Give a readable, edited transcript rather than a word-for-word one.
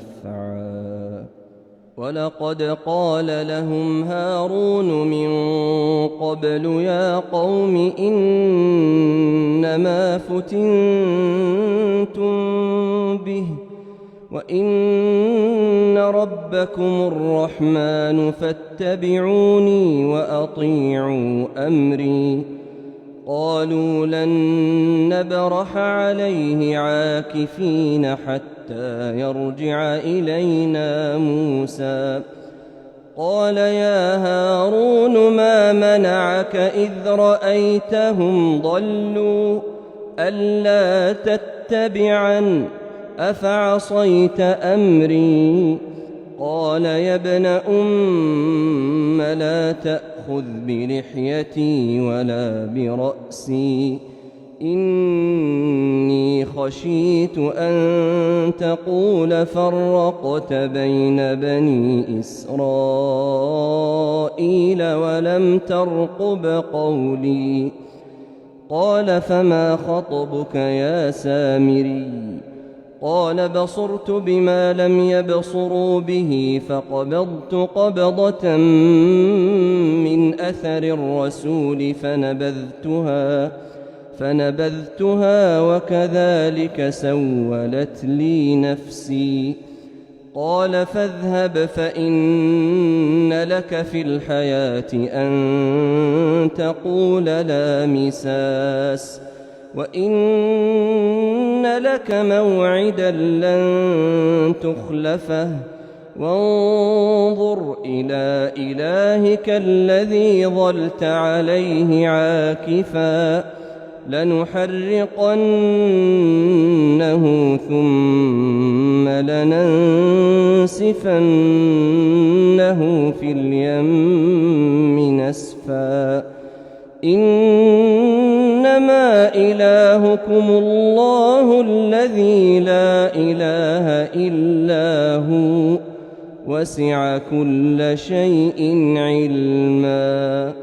نفعا. ولقد قال لهم هارون من قبل يا قوم إنما فتنتم به وإن ربكم الرحمن فاتبعوني وأطيعوا أمري. قالوا لن نبرح عليه عاكفين حتى يرجع إلينا موسى. قال يا هارون ما منعك إذ رأيتهم ضلوا ألا تتبعن أفعصيت أمري. قال يا ابن أم لا تأخذ بلحيتي ولا برأسي إني خشيت أن تقول فرقت بين بني إسرائيل ولم ترقب قولي. قال فما خطبك يا سامري؟ قال بصرت بما لم يبصروا به فقبضت قبضة من أثر الرسول فنبذتها وكذلك سولت لي نفسي. قال فاذهب فإن لك في الحياة أن تقول لا مساس وإن لك موعدا لن تخلفه وانظر إلى إلهك الذي ظلت عليه عاكفا لنحرقنه ثم لننسفنه في اليم نسفا. إنما إلهكم الله الذي لا إله إلا هو وسع كل شيء علما.